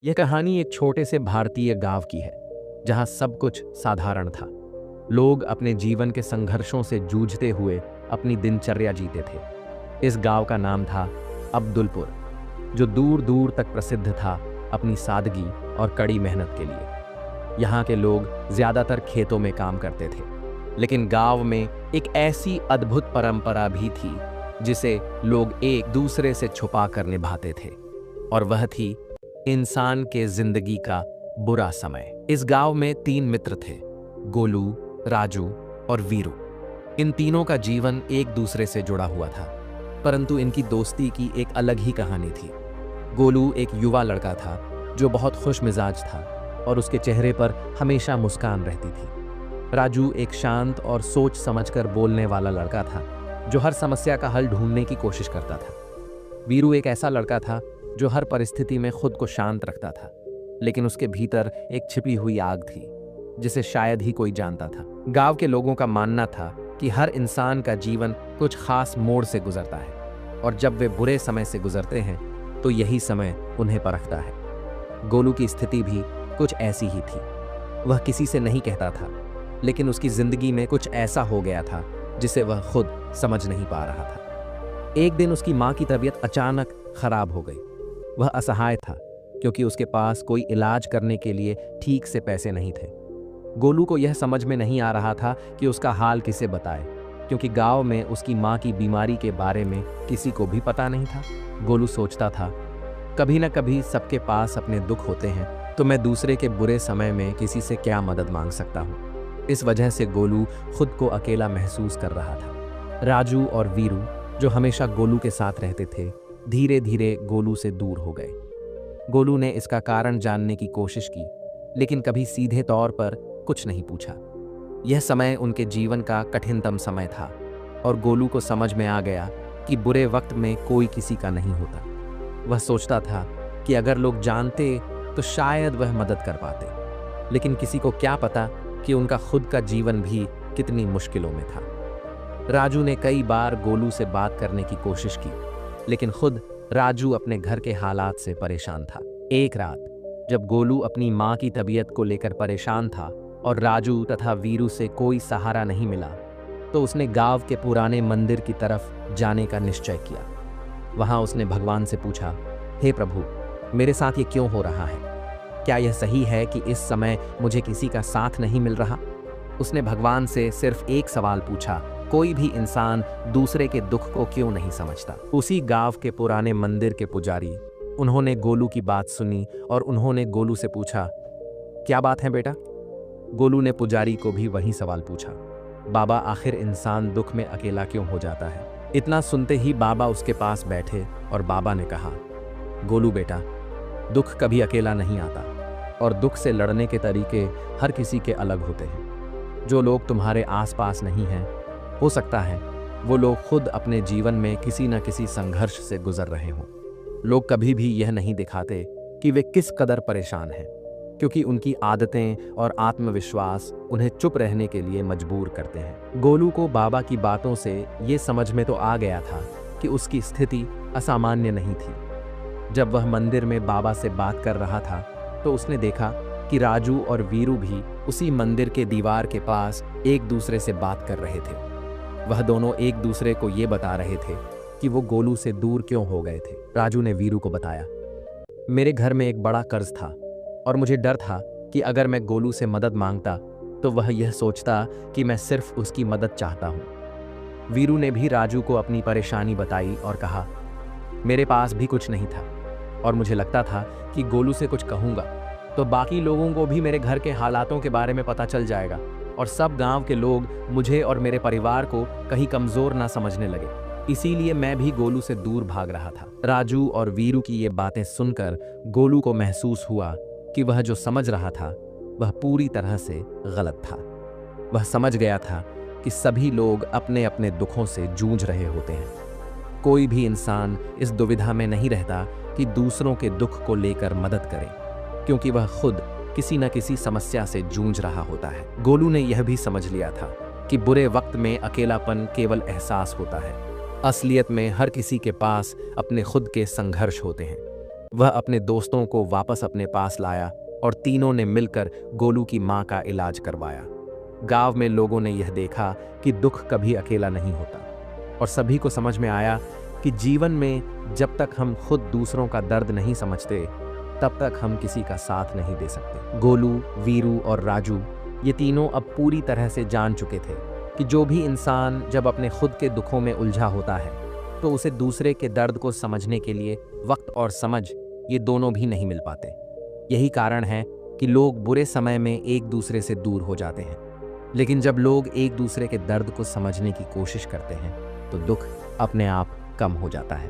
यह कहानी एक छोटे से भारतीय गांव की है जहां सब कुछ साधारण था। लोग अपने जीवन के संघर्षों से जूझते हुए अपनी दिनचर्या जीते थे। इस गांव का नाम था अब्दुलपुर, जो दूर दूर तक प्रसिद्ध था अपनी सादगी और कड़ी मेहनत के लिए। यहाँ के लोग ज्यादातर खेतों में काम करते थे, लेकिन गांव में एक ऐसी अद्भुत परंपरा भी थी जिसे लोग एक दूसरे से छुपा कर निभाते थे, और वह थी इंसान के जिंदगी का बुरा समय। इस गांव में 3 मित्र थे, गोलू, राजू और वीरू। इन तीनों का जीवन एक दूसरे से जुड़ा हुआ था, परंतु इनकी दोस्ती की एक अलग ही कहानी थी। गोलू एक युवा लड़का था जो बहुत खुश मिजाज था और उसके चेहरे पर हमेशा मुस्कान रहती थी। राजू एक शांत और सोच समझकर बोलने वाला लड़का था जो हर समस्या का हल ढूंढने की कोशिश करता था। वीरू एक ऐसा लड़का था जो हर परिस्थिति में खुद को शांत रखता था, लेकिन उसके भीतर एक छिपी हुई आग थी जिसे शायद ही कोई जानता था। गांव के लोगों का मानना था कि हर इंसान का जीवन कुछ खास मोड़ से गुजरता है, और जब वे बुरे समय से गुजरते हैं तो यही समय उन्हें परखता है। गोलू की स्थिति भी कुछ ऐसी ही थी। वह किसी से नहीं कहता था, लेकिन उसकी जिंदगी में कुछ ऐसा हो गया था जिसे वह खुद समझ नहीं पा रहा था। एक दिन उसकी माँ की तबीयत अचानक खराब हो गई। वह असहाय था क्योंकि उसके पास कोई इलाज करने के लिए ठीक से पैसे नहीं थे। गोलू को यह समझ में नहीं आ रहा था कि उसका हाल किसे बताए, क्योंकि गांव में उसकी माँ की बीमारी के बारे में किसी को भी पता नहीं था। गोलू सोचता था, कभी न कभी सबके पास अपने दुख होते हैं, तो मैं दूसरे के बुरे समय में किसी से क्या मदद मांग सकता हूँ। इस वजह से गोलू खुद को अकेला महसूस कर रहा था। राजू और वीरू, जो हमेशा गोलू के साथ रहते थे, धीरे धीरे गोलू से दूर हो गए। गोलू ने इसका कारण जानने की कोशिश की, लेकिन कभी सीधे तौर पर कुछ नहीं पूछा। यह समय उनके जीवन का कठिनतम समय था, और गोलू को समझ में आ गया कि बुरे वक्त में कोई किसी का नहीं होता। वह सोचता था कि अगर लोग जानते तो शायद वह मदद कर पाते, लेकिन किसी को क्या पता कि उनका खुद का जीवन भी कितनी मुश्किलों में था। राजू ने कई बार गोलू से बात करने की कोशिश की, लेकिन खुद राजू अपने घर के हालात से परेशान था। एक रात जब गोलू अपनी माँ की तबीयत को लेकर परेशान था और राजू तथा वीरू से कोई सहारा नहीं मिला, तो उसने गांव के पुराने मंदिर की तरफ जाने का निश्चय किया। वहां उसने भगवान से पूछा, हे प्रभु, मेरे साथ ये क्यों हो रहा है? क्या यह सही है कि इस समय मुझे किसी का साथ नहीं मिल रहा? उसने भगवान से सिर्फ एक सवाल पूछा, कोई भी इंसान दूसरे के दुख को क्यों नहीं समझता? उसी गांव के पुराने मंदिर के पुजारी, उन्होंने गोलू की बात सुनी और उन्होंने गोलू से पूछा, क्या बात है बेटा? गोलू ने पुजारी को भी वही सवाल पूछा, बाबा, आखिर इंसान दुख में अकेला क्यों हो जाता है? इतना सुनते ही बाबा उसके पास बैठे और बाबा ने कहा, गोलू बेटा, दुख कभी अकेला नहीं आता, और दुख से लड़ने के तरीके हर किसी के अलग होते हैं। जो लोग तुम्हारे आसपास नहीं हैं, हो सकता है वो लोग खुद अपने जीवन में किसी न किसी संघर्ष से गुजर रहे हों। लोग कभी भी यह नहीं दिखाते कि वे किस कदर परेशान हैं, क्योंकि उनकी आदतें और आत्मविश्वास उन्हें चुप रहने के लिए मजबूर करते हैं। गोलू को बाबा की बातों से ये समझ में तो आ गया था कि उसकी स्थिति असामान्य नहीं थी। जब वह मंदिर में बाबा से बात कर रहा था, तो उसने देखा कि राजू और वीरू भी उसी मंदिर के दीवार के पास एक दूसरे से बात कर रहे थे। वह दोनों एक दूसरे को ये बता रहे थे कि वो गोलू से दूर क्यों हो गए थे। राजू ने वीरू को बताया, मेरे घर में एक बड़ा कर्ज था और मुझे डर था कि अगर मैं गोलू से मदद मांगता तो वह यह सोचता कि मैं सिर्फ उसकी मदद चाहता हूँ। वीरू ने भी राजू को अपनी परेशानी बताई और कहा, मेरे पास भी कुछ नहीं था और मुझे लगता था कि गोलू से कुछ कहूँगा तो बाकी लोगों को भी मेरे घर के हालातों के बारे में पता चल जाएगा और सब गांव के लोग मुझे और मेरे परिवार को कहीं कमजोर ना समझने लगे। इसीलिए मैं भी गोलू से दूर भाग रहा था। राजू और वीरू की ये बातें सुनकर गोलू को महसूस हुआ कि वह जो समझ रहा था वह पूरी तरह से गलत था। वह समझ गया था कि सभी लोग अपने अपने दुखों से जूझ रहे होते हैं। कोई भी इंसान इस दुविधा में नहीं रहता कि दूसरों के दुख को लेकर मदद करे, क्योंकि वह खुद किसी न किसी समस्या से जूझ रहा होता है। गोलू ने यह भी समझ लिया था कि बुरे वक्त में अकेलापन केवल एहसास होता है। असलियत में हर किसी के पास अपने खुद के संघर्ष होते हैं। वह अपने दोस्तों को वापस अपने पास लाया और तीनों ने मिलकर गोलू की मां का इलाज करवाया। गांव में लोगों ने यह देखा कि दुख कभी अकेला नहीं होता और सभी को समझ में आया कि जीवन में जब तक हम खुद दूसरों का दर्द नहीं समझते तब तक हम किसी का साथ नहीं दे सकते। गोलू, वीरू और राजू ये तीनों अब पूरी तरह से जान चुके थे कि जो भी इंसान जब अपने खुद के दुखों में उलझा होता है तो उसे दूसरे के दर्द को समझने के लिए वक्त और समझ ये दोनों भी नहीं मिल पाते। यही कारण है कि लोग बुरे समय में एक दूसरे से दूर हो जाते हैं, लेकिन जब लोग एक दूसरे के दर्द को समझने की कोशिश करते हैं तो दुख अपने आप कम हो जाता है।